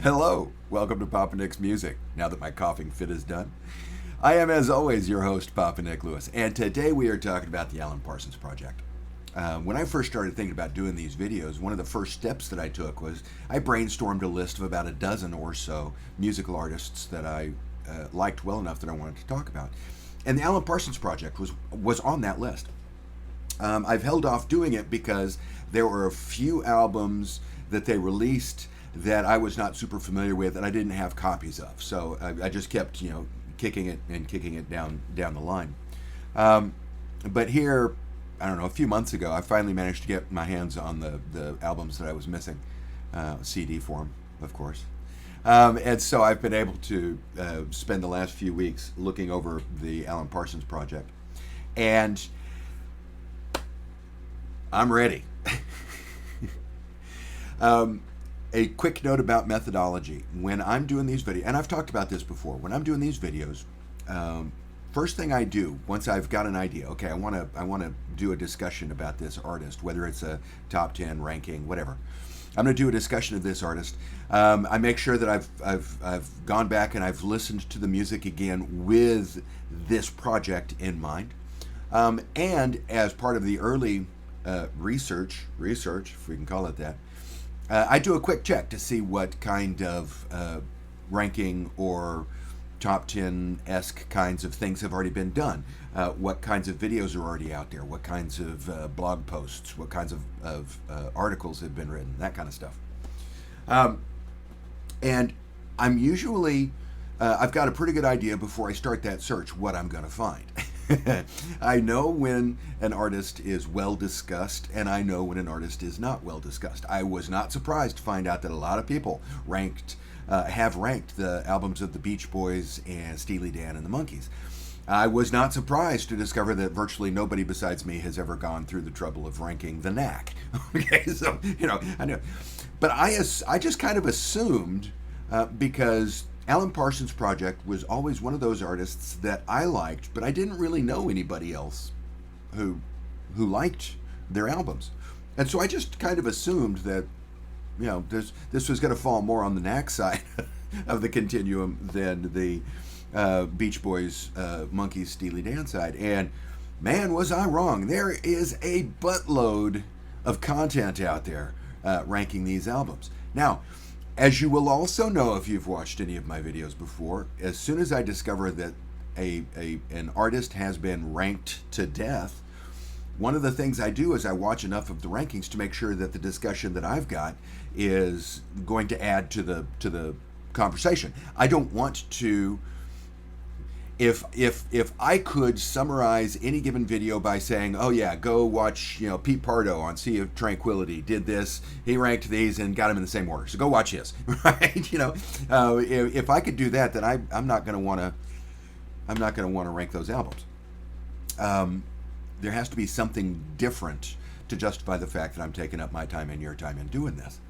Hello, welcome to Papa Nick's Music, now that my coughing fit is done. I am, as always, your host, Papa Nick Lewis, and today we are talking about the Alan Parsons Project. When I first started thinking about doing these videos, one of the first steps that I took was I brainstormed a list of about a dozen or so musical artists that I liked well enough that I wanted to talk about. And the Alan Parsons Project was on that list. I've held off doing it because there were a few albums that they released that I was not super familiar with and I didn't have copies of. So I just kept, kicking it down the line. But here, I don't know, a few months ago, I finally managed to get my hands on the albums that I was missing, CD form, of course. And so I've been able to spend the last few weeks looking over the Alan Parsons Project. And I'm ready. A quick note about methodology. When I'm doing these videos, and I've talked about this before, when I'm doing these videos, first thing I do once I've got an idea, okay, I want to do a discussion about this artist, whether it's a top 10 ranking, whatever. I'm going to do a discussion of this artist. I make sure that I've gone back and I've listened to the music again with this project in mind, and as part of the early research, if we can call it that. I do a quick check to see what kind of ranking or top 10-esque kinds of things have already been done, what kinds of videos are already out there, what kinds of blog posts, what kinds of articles have been written, that kind of stuff. And I'm usually, I've got a pretty good idea before I start that search what I'm going to find. I know when an artist is well discussed, and I know when an artist is not well discussed. I was not surprised to find out that a lot of people have ranked the albums of the Beach Boys and Steely Dan and the Monkees. I was not surprised to discover that virtually nobody besides me has ever gone through the trouble of ranking the Knack. Okay, so I know, but I just kind of assumed because Alan Parsons Project was always one of those artists that I liked, but I didn't really know anybody else who liked their albums. And so I just kind of assumed that, this was going to fall more on the Knack side of the continuum than the Beach Boys, Monkees, Steely Dan side. And man, was I wrong. There is a buttload of content out there ranking these albums. Now, as you will also know if you've watched any of my videos before, as soon as I discover that an artist has been ranked to death, one of the things I do is I watch enough of the rankings to make sure that the discussion that I've got is going to add to the conversation. I don't want to. If I could summarize any given video by saying, oh yeah, go watch, Pete Pardo on Sea of Tranquility did this, he ranked these and got them in the same order, so go watch his, right? If I could do that, then I'm not going to want to rank those albums. There has to be something different to justify the fact that I'm taking up my time and your time in doing this.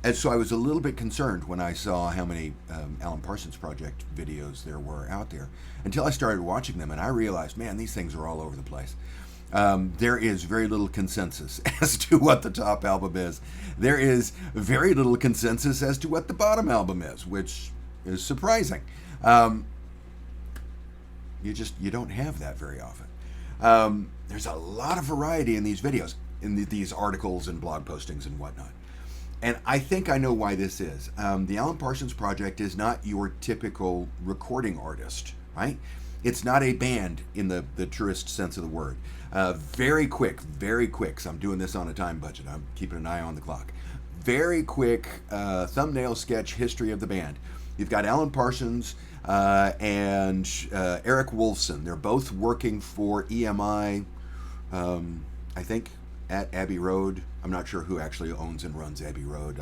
And so I was a little bit concerned when I saw how many Alan Parsons Project videos there were out there, until I started watching them and I realized, man, these things are all over the place. There is very little consensus as to what the top album is. There is very little consensus as to what the bottom album is, which is surprising. You don't have that very often. There's a lot of variety in these videos, in these articles and blog postings and whatnot. And I think I know why this is. The Alan Parsons Project is not your typical recording artist, right? It's not a band in the truest sense of the word. Very quick, so I'm doing this on a time budget. I'm keeping an eye on the clock. Very quick thumbnail sketch history of the band. You've got Alan Parsons and Eric Wolfson. They're both working for EMI, I think, at Abbey Road. I'm not sure who actually owns and runs Abbey Road.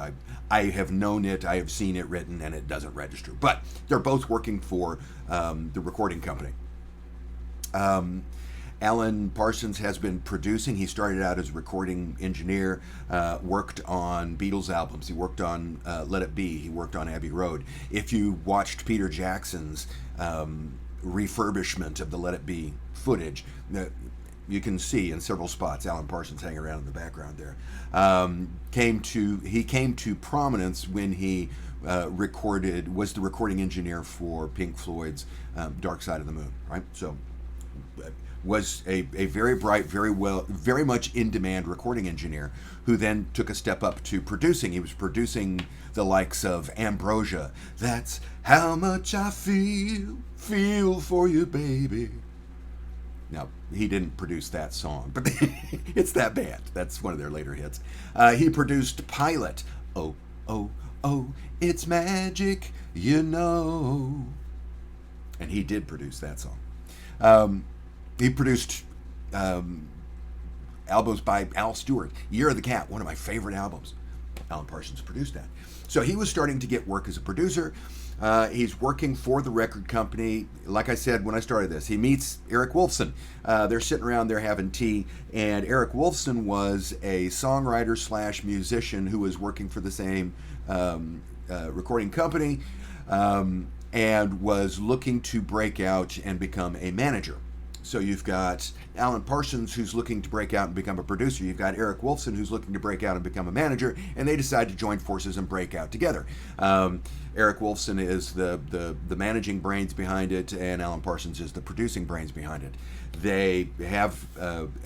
I have known it, I have seen it written, and it doesn't register. But they're both working for the recording company. Alan Parsons has been producing. He started out as a recording engineer, worked on Beatles albums. He worked on Let It Be. He worked on Abbey Road. If you watched Peter Jackson's refurbishment of the Let It Be footage, you can see in several spots Alan Parsons hanging around in the background there. He came to prominence when he was the recording engineer for Pink Floyd's Dark Side of the Moon, right? So was a very bright, very much in demand recording engineer who then took a step up to producing. He was producing the likes of Ambrosia. That's how much I feel for you, baby. Now, he didn't produce that song, but it's that band. That's one of their later hits. He produced Pilot. Oh, oh, oh, it's magic, you know. And he did produce that song. He produced albums by Al Stewart. Year of the Cat, one of my favorite albums. Alan Parsons produced that. So he was starting to get work as a producer. He's working for the record company. Like I said when I started this, he meets Eric Wolfson. They're sitting around there having tea, and Eric Wolfson was a songwriter / musician who was working for the same recording company and was looking to break out and become a manager. So you've got Alan Parsons, who's looking to break out and become a producer. You've got Eric Wolfson, who's looking to break out and become a manager, and they decide to join forces and break out together. Eric Wolfson is the managing brains behind it, and Alan Parsons is the producing brains behind it. They have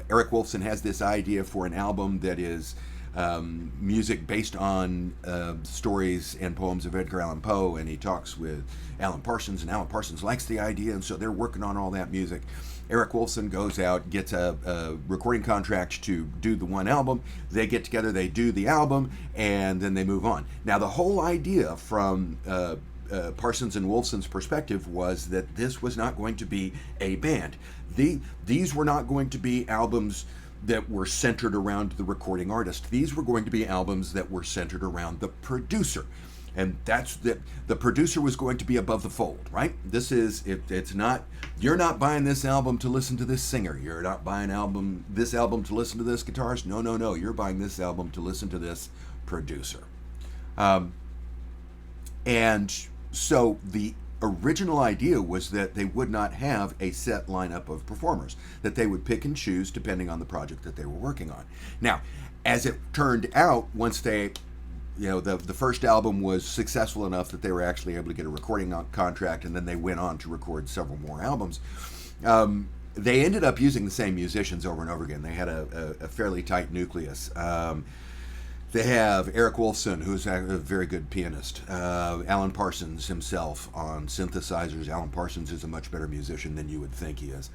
Eric Wolfson has this idea for an album that is music based on stories and poems of Edgar Allan Poe, and he talks with Alan Parsons, and Alan Parsons likes the idea, and so they're working on all that music. Eric Wolfson goes out, gets a recording contract to do the one album. They get together, they do the album, and then they move on. Now, the whole idea from Parsons and Wolfson's perspective was that this was not going to be a band. These were not going to be albums that were centered around the recording artist. These were going to be albums that were centered around the producer. And that's the producer was going to be above the fold, right? It's not, you're not buying this album to listen to this singer. You're not buying this album to listen to this guitarist. No. You're buying this album to listen to this producer. And so the original idea was that they would not have a set lineup of performers, that they would pick and choose depending on the project that they were working on. Now, as it turned out, once they, the first album was successful enough that they were actually able to get a recording contract, and then they went on to record several more albums. They ended up using the same musicians over and over again. They had a fairly tight nucleus. They have Eric Wolfson, who's a very good pianist. Alan Parsons himself on synthesizers. Alan Parsons is a much better musician than you would think he is.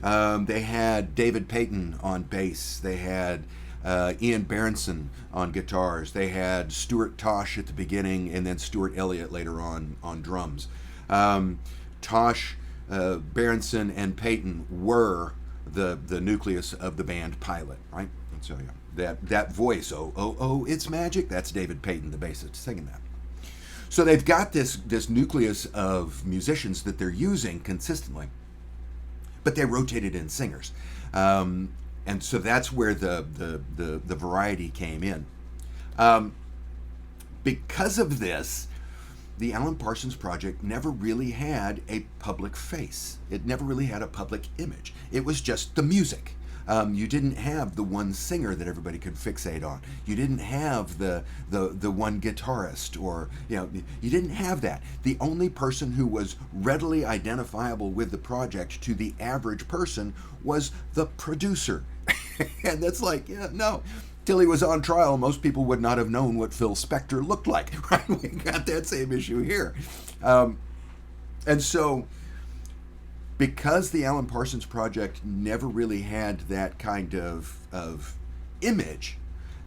They had David Payton on bass. They had Ian Berenson on guitars. They had Stuart Tosh at the beginning, and then Stuart Elliott later on drums. Tosh, Berenson, and Payton were the nucleus of the band Pilot, right? And so yeah. That voice, oh, it's magic, that's David Payton, the bassist, singing that. So they've got this nucleus of musicians that they're using consistently, but they rotated in singers. And so that's where the variety came in. Because of this, the Alan Parsons Project never really had a public face. It never really had a public image. It was just the music. You didn't have the one singer that everybody could fixate on. You didn't have the one guitarist, or you didn't have that. The only person who was readily identifiable with the project to the average person was the producer. And that's like, no. Till he was on trial, most people would not have known what Phil Spector looked like. Right? We got that same issue here. And so, because the Alan Parsons Project never really had that kind of image,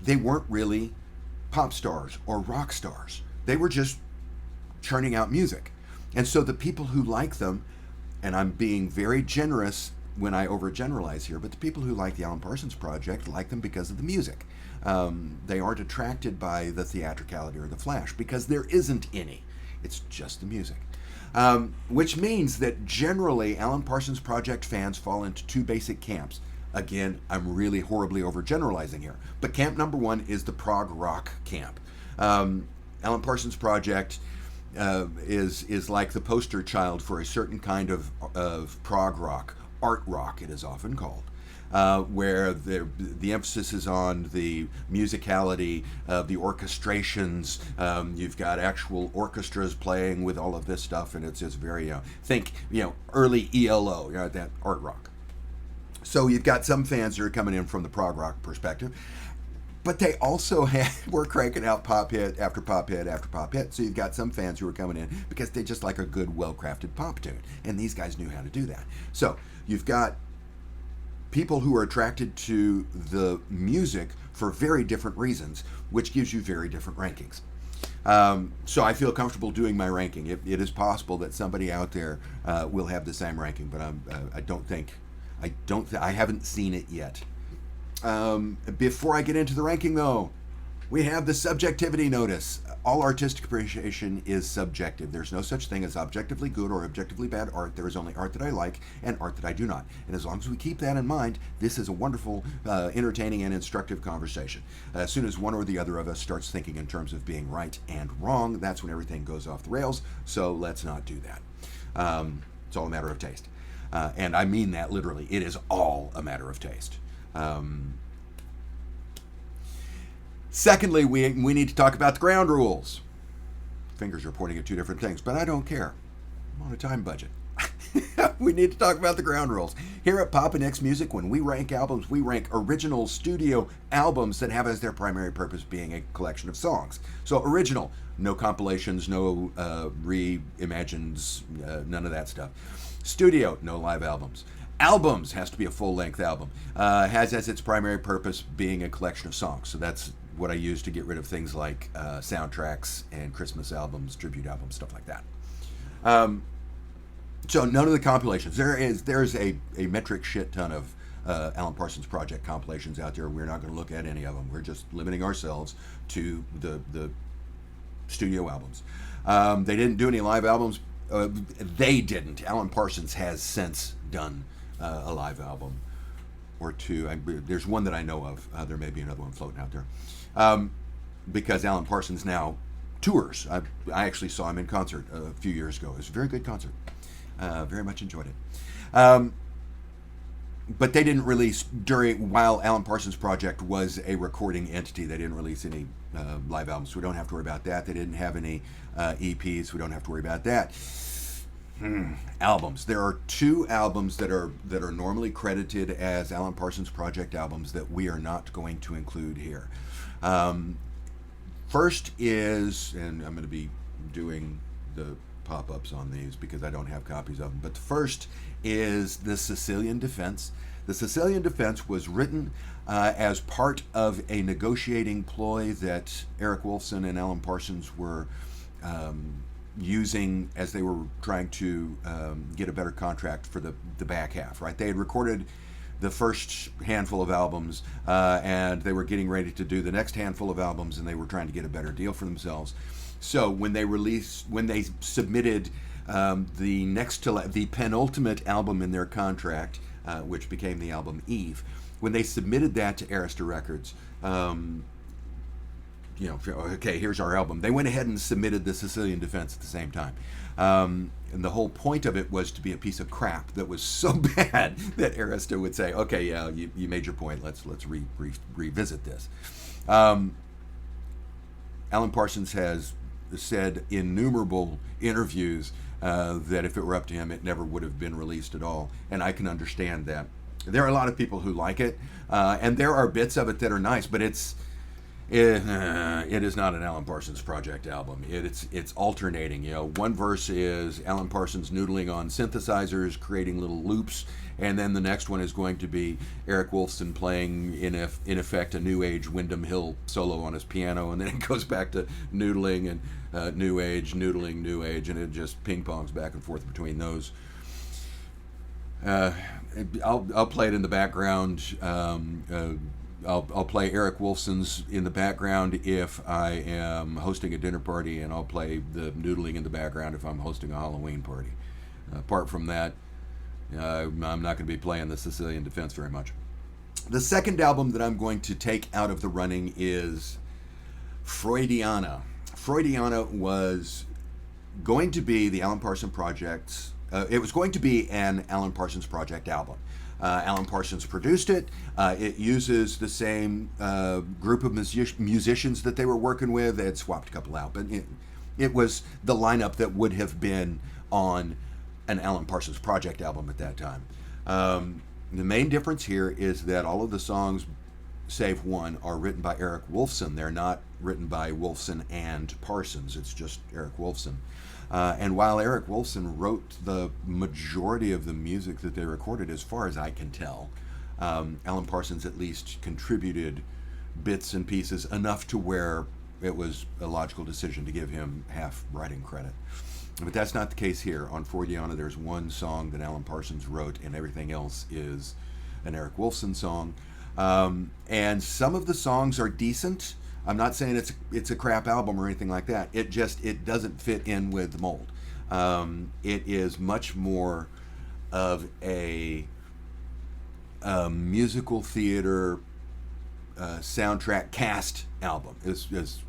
they weren't really pop stars or rock stars. They were just churning out music. And so the people who like them, and I'm being very generous when I overgeneralize here, but the people who like the Alan Parsons Project like them because of the music. They aren't attracted by the theatricality or the flash, because there isn't any. It's just the music. Which means that generally Alan Parsons Project fans fall into two basic camps. Again, I'm really horribly overgeneralizing here, but camp number one is the prog rock camp. Alan Parsons Project is like the poster child for a certain kind of prog rock, art rock it is often called. where the emphasis is on the musicality, the orchestrations. You've got actual orchestras playing with all of this stuff, and it's just very think early ELO, that art rock. So you've got some fans that are coming in from the prog rock perspective, but they also were cranking out pop hit after pop hit after pop hit. So you've got some fans who are coming in because they just like a good, well-crafted pop tune, and these guys knew how to do that. So you've got people who are attracted to the music for very different reasons, which gives you very different rankings. So I feel comfortable doing my ranking. It is possible that somebody out there will have the same ranking, but I haven't seen it yet. Before I get into the ranking, though, we have the subjectivity notice. All artistic appreciation is subjective. There's no such thing as objectively good or objectively bad art. There is only art that I like and art that I do not. And as long as we keep that in mind, this is a wonderful, entertaining, and instructive conversation. As soon as one or the other of us starts thinking in terms of being right and wrong, that's when everything goes off the rails. So let's not do that. It's all a matter of taste. And I mean that literally. It is all a matter of taste. Secondly, we need to talk about the ground rules. Fingers are pointing at two different things, but I don't care. I'm on a time budget. We need to talk about the ground rules. Here at Pop and X Music, when we rank albums, we rank original studio albums that have as their primary purpose being a collection of songs. So original, no compilations, no reimagines, none of that stuff. Studio, no live albums. Albums has to be a full-length album. Has as its primary purpose being a collection of songs. So that's what I use to get rid of things like soundtracks and Christmas albums, tribute albums, stuff like that. So none of the compilations. There's a metric shit ton of Alan Parsons Project compilations out there. We're not going to look at any of them. We're just limiting ourselves to the studio albums. They didn't do any live albums. They didn't. Alan Parsons has since done a live album or two. There's one that I know of. There may be another one floating out there. Because Alan Parsons now tours. I actually saw him in concert a few years ago. It was a very good concert. Very much enjoyed it. But they didn't release while Alan Parsons Project was a recording entity. They didn't release any live albums. So we don't have to worry about that. They didn't have any EPs. We don't have to worry about that. Albums. There are two albums that are normally credited as Alan Parsons Project albums that we are not going to include here. First is, and I'm going to be doing the pop-ups on these because I don't have copies of them, but the first is the Sicilian Defense. The Sicilian Defense was written as part of a negotiating ploy that Eric Wolfson and Alan Parsons were using as they were trying to get a better contract for the back half, right? They had recorded the first handful of albums and they were getting ready to do the next handful of albums, and they were trying to get a better deal for themselves. So when they submitted the penultimate album in their contract, which became the album Eve, when they submitted that to Arista Records, okay, here's our album. They went ahead and submitted the Sicilian Defense at the same time. And the whole point of it was to be a piece of crap that was so bad that Arista would say, okay, yeah, you made your point. Let's revisit this. Alan Parsons has said in innumerable interviews that if it were up to him, it never would have been released at all. And I can understand that. There are a lot of people who like it, and there are bits of it that are nice, but it is not an Alan Parsons Project album. It's alternating. One verse is Alan Parsons noodling on synthesizers, creating little loops, and then the next one is going to be Eric Wolfson playing in effect a New Age Wyndham Hill solo on his piano, and then it goes back to noodling and New Age, noodling, New Age, and it just ping pongs back and forth between those. I'll play it in the background. I'll play Eric Wolfson's in the background if I am hosting a dinner party, and I'll play the noodling in the background if I'm hosting a Halloween party. Apart from that, I'm not going to be playing the Sicilian Defense very much. The second album that I'm going to take out of the running is Freudiana. Freudiana was going to be the Alan Parsons Project's. It was going to be an Alan Parsons Project album. Alan Parsons produced it. It uses the same group of musicians that they were working with. They had swapped a couple out, but it was the lineup that would have been on an Alan Parsons Project album at that time. The main difference here is that all of the songs, save one, are written by Eric Wolfson. They're not written by Wolfson and Parsons. It's just Eric Wolfson. And while Eric Wolfson wrote the majority of the music that they recorded, as far as I can tell, Alan Parsons at least contributed bits and pieces enough to where it was a logical decision to give him half writing credit. But that's not the case here. On Freudiana, there's one song that Alan Parsons wrote, and everything else is an Eric Wolfson song. And some of the songs are decent. I'm not saying it's a crap album or anything like that. It doesn't fit in with the mold. It is much more of a musical theater soundtrack cast album. Is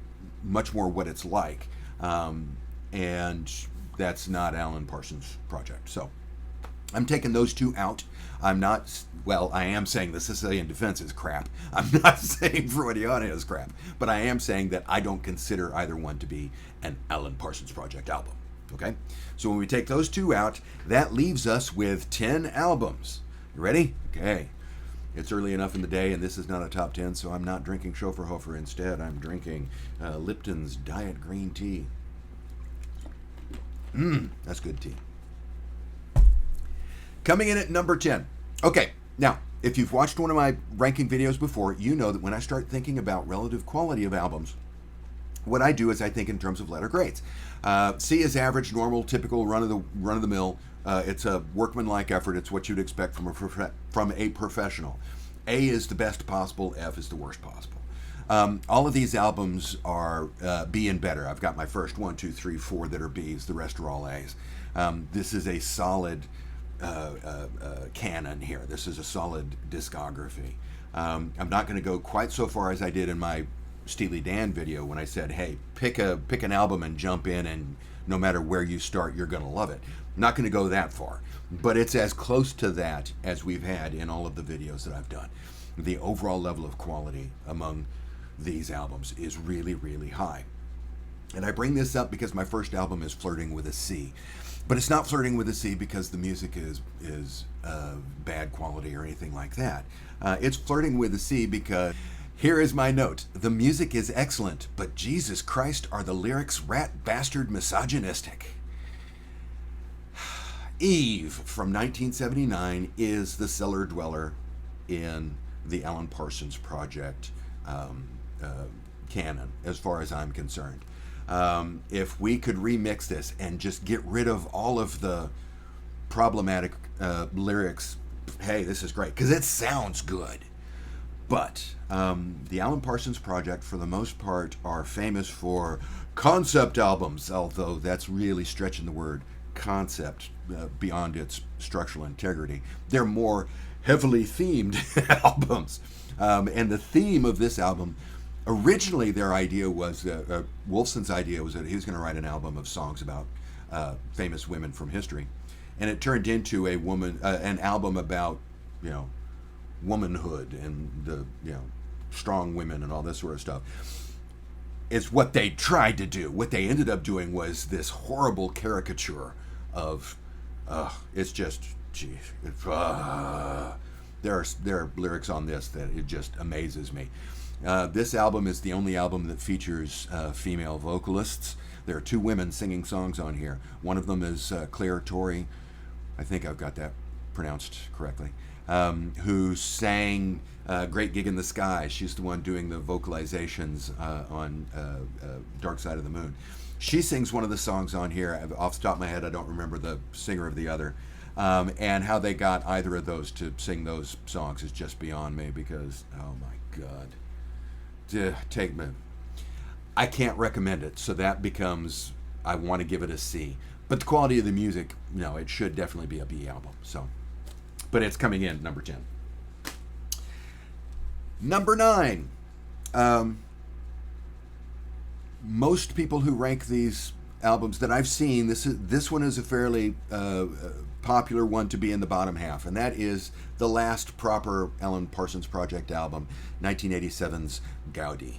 much more what it's like, and that's not Alan Parsons Project. So I'm taking those two out. I am saying the Sicilian Defense is crap. I'm not saying Freudiana is crap, but I am saying that I don't consider either one to be an Alan Parsons Project album. Okay? So when we take those two out, that leaves us with 10 albums. You ready? Okay. It's early enough in the day, and this is not a top 10, so I'm not drinking Schofferhofer. Instead, I'm drinking Lipton's Diet Green Tea. That's good tea. Coming in at number 10. Okay, now, if you've watched one of my ranking videos before, you know that when I start thinking about relative quality of albums, what I do is I think in terms of letter grades. C is average, normal, typical, run of the mill. It's a workmanlike effort. It's what you'd expect from a professional. A is the best possible. F is the worst possible. All of these albums are B and better. I've got my first 1, 2, 3, 4 that are B's. The rest are all A's. This is a solid canon here. This is a solid discography. I'm not going to go quite so far as I did in my Steely Dan video when I said, hey, pick an album and jump in, and no matter where you start, you're going to love it. I'm not going to go that far, but it's as close to that as we've had in all of the videos that I've done. The overall level of quality among these albums is really, really high. And I bring this up because my first album is flirting with a C. But it's not flirting with a C because the music is bad quality or anything like that. It's flirting with a C because, here is my note, the music is excellent, but Jesus Christ, are the lyrics rat bastard misogynistic. Eve from 1979 is the cellar dweller in the Alan Parsons Project canon, as far as I'm concerned. If we could remix this and just get rid of all of the problematic lyrics, hey, this is great, because it sounds good. But the Alan Parsons Project, for the most part, are famous for concept albums, although that's really stretching the word concept beyond its structural integrity. They're more heavily themed albums. And the theme of this album, originally their idea was, Wolfson's idea was that he was going to write an album of songs about famous women from history. And it turned into an album about, womanhood and the, strong women and all this sort of stuff. It's what they tried to do. What they ended up doing was this horrible caricature of, it's just, geez, there are lyrics on this that it just amazes me. This album is the only album that features female vocalists. There are 2 women singing songs on here. One of them is Claire Torrey, I think I've got that pronounced correctly, who sang Great Gig in the Sky. She's the one doing the vocalizations on Dark Side of the Moon. She sings one of the songs on here. Off the top of my head, I don't remember the singer of the other. And how they got either of those to sing those songs is just beyond me, because, oh my God. Take me. I can't recommend it, so that becomes, I want to give it a C. But the quality of the music, it should definitely be a B album. So, but it's coming in number 10. Number 9. Most people who rank these albums that I've seen, this one is a fairly popular one to be in the bottom half, and that is the last proper Alan Parsons Project album, 1987's Gaudi.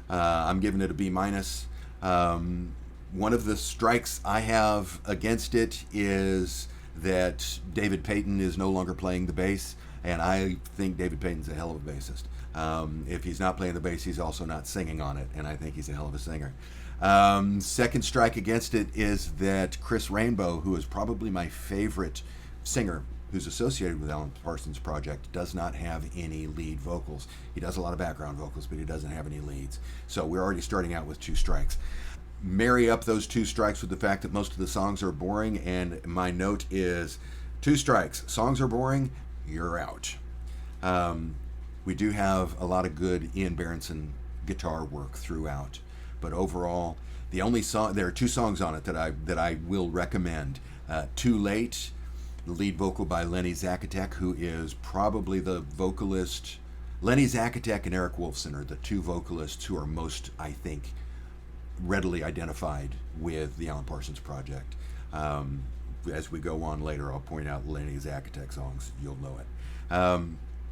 I'm giving it a B minus. One of the strikes I have against it is that David Payton is no longer playing the bass, and I think David Payton's a hell of a bassist. If he's not playing the bass, he's also not singing on it, and I think he's a hell of a singer. Second strike against it is that Chris Rainbow, who is probably my favorite singer who's associated with Alan Parsons Project, does not have any lead vocals. He does a lot of background vocals, but he doesn't have any leads. So we're already starting out with 2 strikes. Marry up those 2 strikes with the fact that most of the songs are boring, and my note is 2 strikes. Songs are boring, you're out. We do have a lot of good Ian Berenson guitar work throughout, but overall, the only song, there are 2 songs on it that I will recommend. Too Late, the lead vocal by Lenny Zakatek, who is probably the vocalist. Lenny Zakatek and Eric Wolfson are the 2 vocalists who are most, I think, readily identified with the Alan Parsons Project. As we go on later, I'll point out Lenny Zakatek songs. You'll know it.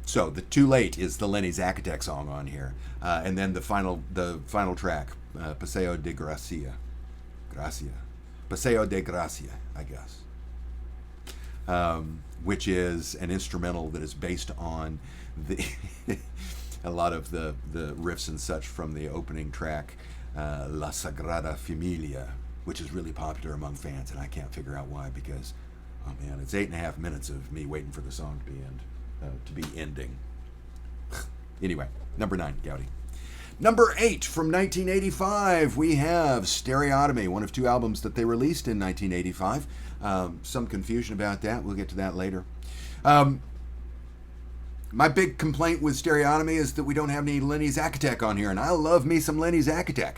So the Too Late is the Lenny Zakatek song on here, and then the final track, Paseo de Gracia, Paseo de Gracia, I guess, which is an instrumental that is based on the a lot of the riffs and such from the opening track, La Sagrada Familia, which is really popular among fans, and I can't figure out why, because, oh man, it's 8.5 minutes of me waiting for the song to be ending. Anyway, number 9, Gaudi. Number 8, from 1985, we have Stereotomy, one of 2 albums that they released in 1985. Some confusion about that. We'll get to that later. My big complaint with Stereotomy is that we don't have any Lenny Zakatek on here, and I love me some Lenny Zakatek.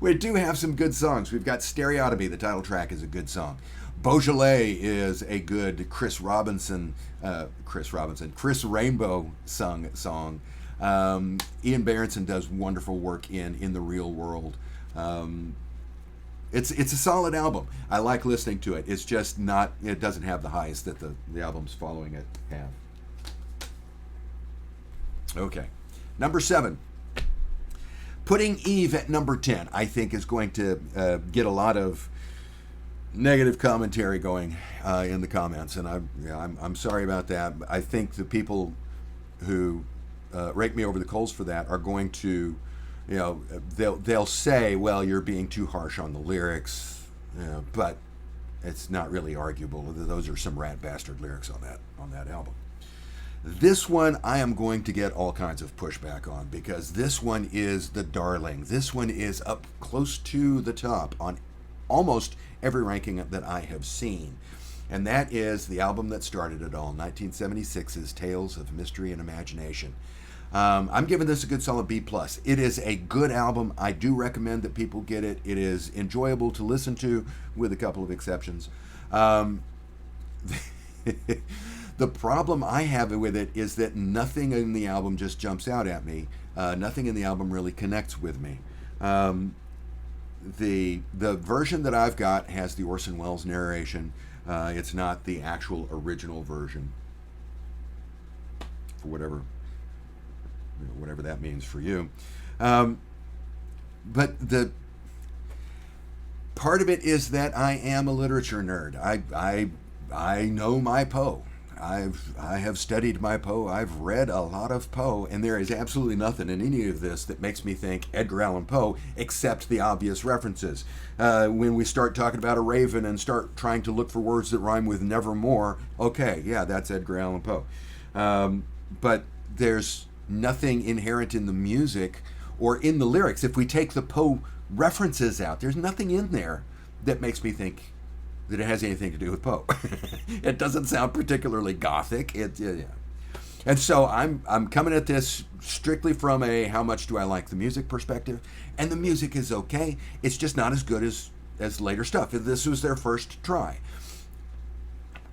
We do have some good songs. We've got Stereotomy, the title track is a good song. Beaujolais is a good Chris Rainbow sung song. Ian Berenson does wonderful work in the real world. It's a solid album. I like listening to it. It's just not, it doesn't have the highs that the albums following it have. Okay. Number 7. Putting Eve at number 10, I think, is going to get a lot of negative commentary going in the comments, and I'm sorry about that. I think the people who rake me over the coals for that are going to, they'll say, well, you're being too harsh on the lyrics, but it's not really arguable. Those are some rat bastard lyrics on that album. This one I am going to get all kinds of pushback on, because this one is the darling. This one is up close to the top on almost every ranking that I have seen. And that is the album that started it all, 1976's Tales of Mystery and Imagination. I'm giving this a good solid B+. It is a good album. I do recommend that people get it. It is enjoyable to listen to, with a couple of exceptions. The problem I have with it is that nothing in the album just jumps out at me. Nothing in the album really connects with me. The version that I've got has the Orson Welles narration. It's not the actual original version, for whatever that means for you. But the part of it is that I am a literature nerd. I know my Poe. I have studied my Poe. I've read a lot of Poe, and there is absolutely nothing in any of this that makes me think Edgar Allan Poe, except the obvious references. When we start talking about a raven and start trying to look for words that rhyme with nevermore, okay, yeah, that's Edgar Allan Poe. But there's nothing inherent in the music or in the lyrics. If we take the Poe references out, there's nothing in there that makes me think that it has anything to do with Poe. It doesn't sound particularly gothic. Yeah. And so I'm coming at this strictly from a how much do I like the music perspective, and the music is okay. It's just not as good as later stuff. This was their first try.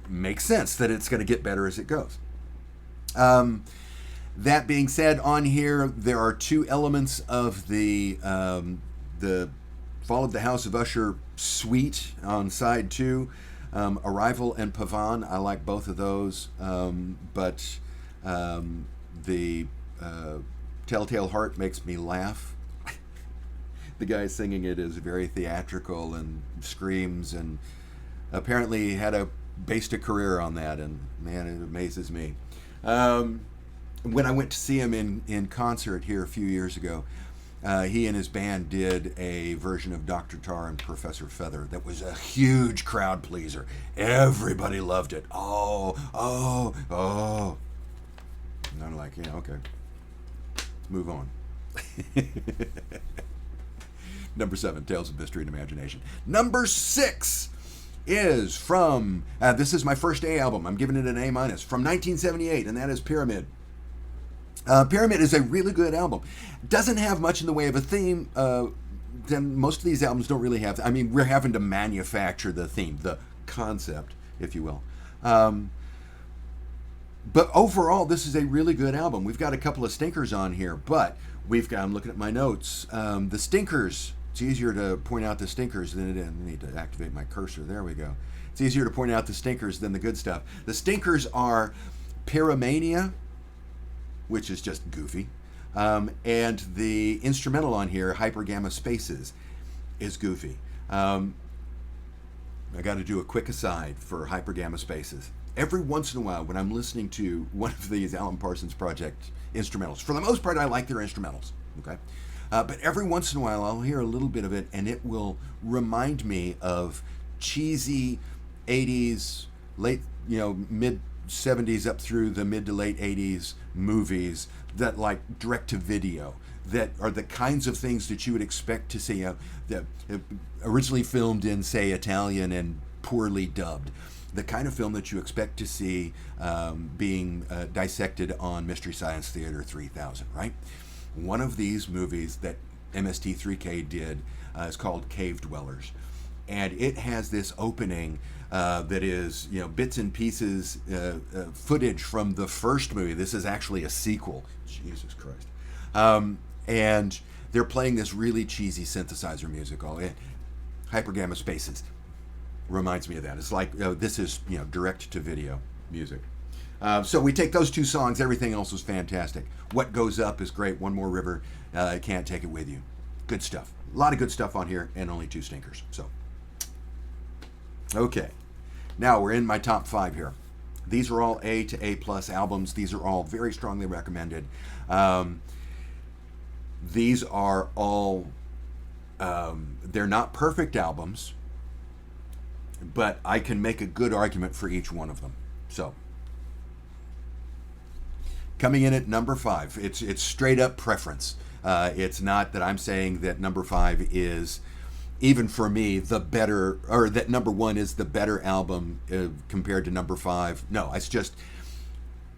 Makes sense that it's going to get better as it goes. That being said, on here there are 2 elements of the Followed the House of Usher suite on side 2. Arrival and Pavan, I like both of those, but the Telltale Heart makes me laugh. The guy singing it is very theatrical and screams, and apparently based a career on that, and man, it amazes me. When I went to see him in concert here a few years ago, he and his band did a version of Dr. Tar and Professor Feather that was a huge crowd pleaser. Everybody loved it. Oh. And I'm like, yeah, okay. Move on. Number 7, Tales of Mystery and Imagination. Number 6 is from, this is my first A album. I'm giving it an A-, from 1978, and that is Pyramid. Pyramid is a really good album. Doesn't have much in the way of a theme. Then most of these albums don't really have. I mean, we're having to manufacture the theme, the concept, if you will. But overall, this is a really good album. We've got a couple of stinkers on here, but I'm looking at my notes. The stinkers. It's easier to point out the stinkers than it is. I need to activate my cursor. There we go. It's easier to point out the stinkers than the good stuff. The stinkers are Pyramania, which is just goofy. And the instrumental on here, Hypergamma Spaces, is goofy. I got to do a quick aside for Hypergamma Spaces. Every once in a while, when I'm listening to one of these Alan Parsons Project instrumentals, for the most part, I like their instrumentals, okay? But every once in a while, I'll hear a little bit of it, and it will remind me of cheesy 80s, mid 70s up through the mid to late 80s movies that like direct to video, that are the kinds of things that you would expect to see that originally filmed in, say, Italian and poorly dubbed. The kind of film that you expect to see being dissected on Mystery Science Theater 3000, right? One of these movies that MST3K did is called Cave Dwellers. And it has this opening that is, bits and pieces footage from the first movie. This is actually a sequel. Jesus Christ. And they're playing this really cheesy synthesizer music. Hypergamma Spaces reminds me of that. It's like, this is, direct to video music. So we take those two songs. Everything else was fantastic. What Goes Up is great. One More River. Can't Take It With You. Good stuff. A lot of good stuff on here, and only 2 stinkers. So, okay. Now we're in my top 5 here. These are all A to A+ albums. These are all very strongly recommended. These are all, they're not perfect albums, but I can make a good argument for each one of them. So, coming in at number 5, it's straight up preference. It's not that I'm saying that number 5 is, even for me, the better, or that number 1 is the better album compared to number 5. No, it's just,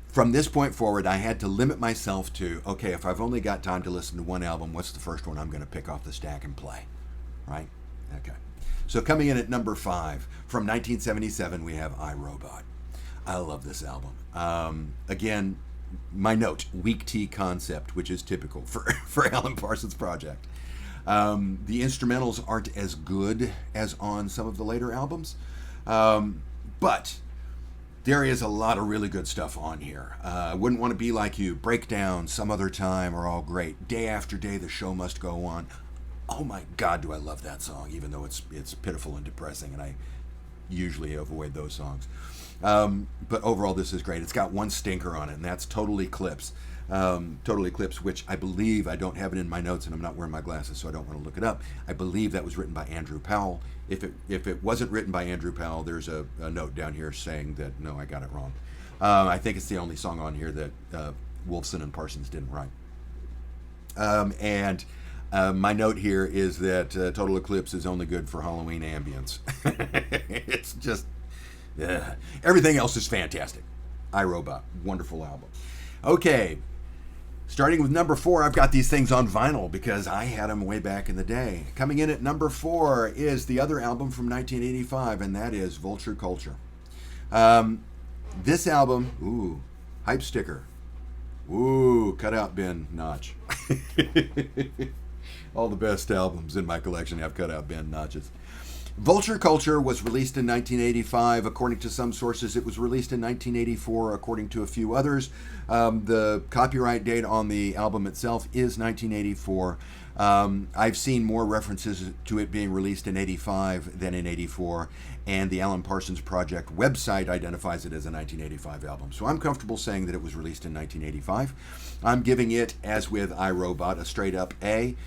from this point forward, I had to limit myself to, okay, if I've only got time to listen to one album, what's the first one I'm going to pick off the stack and play, right? Okay. So coming in at number 5, from 1977, we have iRobot. I love this album. Again, my note, weak tea concept, which is typical for Alan Parsons Project. The instrumentals aren't as good as on some of the later albums, but there is a lot of really good stuff on here. Wouldn't Want to Be Like You, Breakdown, Some Other Time are all great. Day After Day, The Show Must Go On. Oh my God, do I love that song, even though it's pitiful and depressing, and I usually avoid those songs. But overall, this is great. It's got one stinker on it, and that's Total Eclipse. Total Eclipse, which I believe, I don't have it in my notes, and I'm not wearing my glasses, so I don't want to look it up. I believe that was written by Andrew Powell. If it wasn't written by Andrew Powell, there's a note down here saying that, no, I got it wrong. I think it's the only song on here that Wolfson and Parsons didn't write. My note here is that Total Eclipse is only good for Halloween ambience. It's just, everything else is fantastic. iRobot, wonderful album. Okay, starting with number 4, I've got these things on vinyl because I had them way back in the day. Coming in at number 4 is the other album from 1985, and that is Vulture Culture. This album, ooh, hype sticker. Ooh, cutout bin notch. All the best albums in my collection have cut out band notches. Vulture Culture was released in 1985. According to some sources, it was released in 1984, according to a few others. The copyright date on the album itself is 1984. I've seen more references to it being released in 85 than in 84, and the Alan Parsons Project website identifies it as a 1985 album. So I'm comfortable saying that it was released in 1985. I'm giving it, as with iRobot, a straight up A.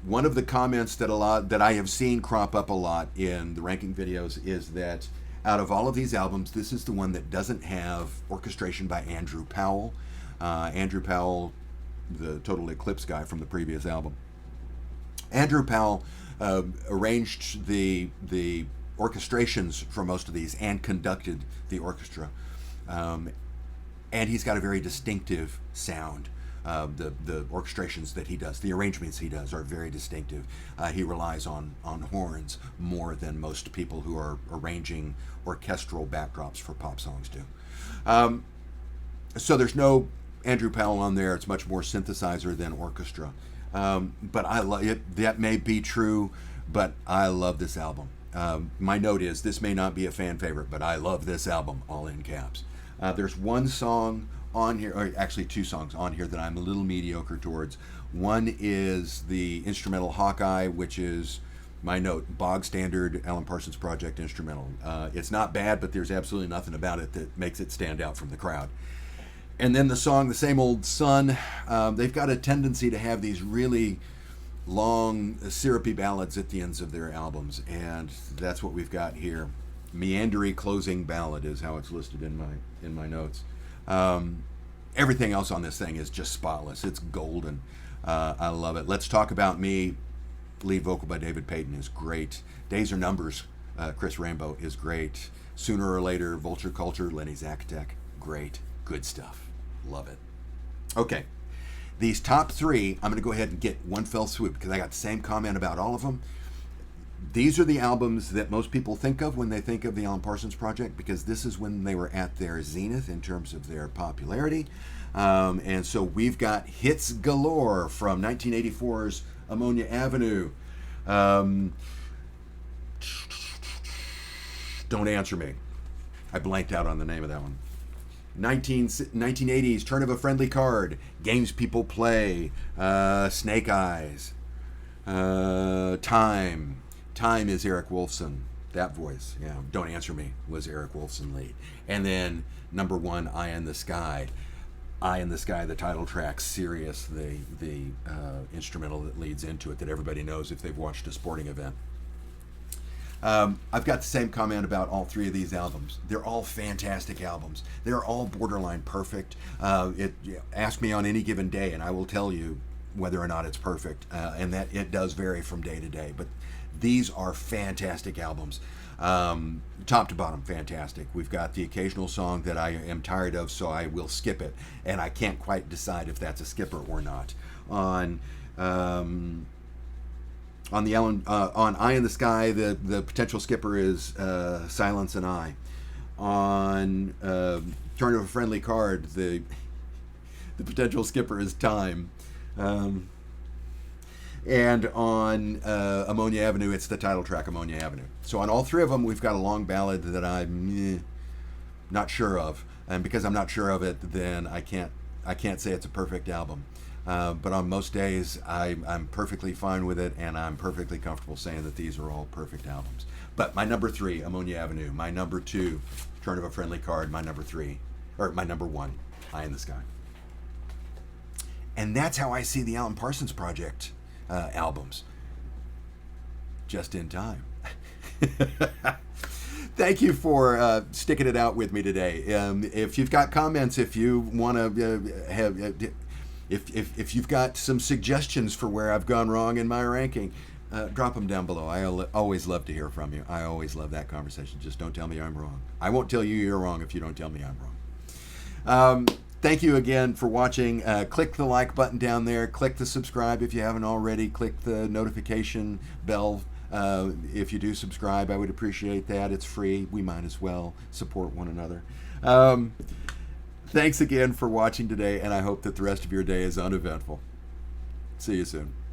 One of the comments that I have seen crop up a lot in the ranking videos is that out of all of these albums, this is the one that doesn't have orchestration by Andrew Powell. Andrew Powell, the Total Eclipse guy from the previous album. Andrew Powell arranged the orchestrations for most of these and conducted the orchestra. And he's got a very distinctive sound. The orchestrations that he does, the arrangements he does, are very distinctive. He relies on horns more than most people who are arranging orchestral backdrops for pop songs do. So there's no Andrew Powell on there. It's much more synthesizer than orchestra. But I love it. That may be true, but I love this album. My note is, this may not be a fan favorite, but I love this album, all in caps. There's one song on here, or actually two songs on here, that I'm a little mediocre towards. One is the instrumental Hawkeye, which is, my note, bog standard Alan Parsons Project instrumental. It's not bad, but there's absolutely nothing about it that makes it stand out from the crowd. And then the song, The Same Old Sun, they've got a tendency to have these really long, syrupy ballads at the ends of their albums, and that's what we've got here. Meandery closing ballad is how it's listed in my notes. Everything else on this thing is just spotless. It's golden. I love it. Let's Talk About Me, lead vocal by David Payton, is great. Days Are Numbers, Chris Rainbow, is great. Sooner or Later, Vulture Culture, Lenny Zakatek, great. Good stuff. Love it. Okay, these top three, I'm going to go ahead and get one fell swoop because I got the same comment about all of them. These are the albums that most people think of when they think of the Alan Parsons Project, because this is when they were at their zenith in terms of their popularity. And so we've got hits galore from 1984's Ammonia Avenue. Don't answer me. I blanked out on the name of that one. 1980s, Turn of a Friendly Card, Games People Play, Snake Eyes, Time. Time is Eric Wolfson. That voice, yeah, Don't Answer Me was Eric Wolfson lead. And then number one, Eye in the Sky. Eye in the Sky, the title track, Sirius, the instrumental that leads into it that everybody knows if they've watched a sporting event. I've got the same comment about all three of these albums. They're all fantastic albums. They're all borderline perfect. Ask me on any given day and I will tell you whether or not it's perfect. And that it does vary from day to day. But these are fantastic albums. Top to bottom, fantastic. We've got the occasional song that I am tired of, so I will skip it. And I can't quite decide if that's a skipper or not. On Eye in the Sky, the potential skipper is Silence and I. On Turn of a Friendly Card, the potential skipper is Time. And on Ammonia Avenue, it's the title track, Ammonia Avenue. So on all three of them, we've got a long ballad that I'm not sure of. And because I'm not sure of it, then I can't say it's a perfect album. But on most days, I'm perfectly fine with it, and I'm perfectly comfortable saying that these are all perfect albums. But my number three, Ammonia Avenue. My number two, Turn of a Friendly Card. My number one, Eye in the Sky. And that's how I see the Alan Parsons Project albums. Just in time. Thank you for sticking it out with me today. If you've got comments, if you want to if you've got some suggestions for where I've gone wrong in my ranking, drop them down below. I always love to hear from you. I always love that conversation. Just don't tell me I'm wrong. I won't tell you you're wrong if you don't tell me I'm wrong. Thank you again for watching. Click the like button down there. Click the subscribe if you haven't already. Click the notification bell. If you do subscribe, I would appreciate that. It's free. We might as well support one another. Thanks again for watching today, and I hope that the rest of your day is uneventful. See you soon.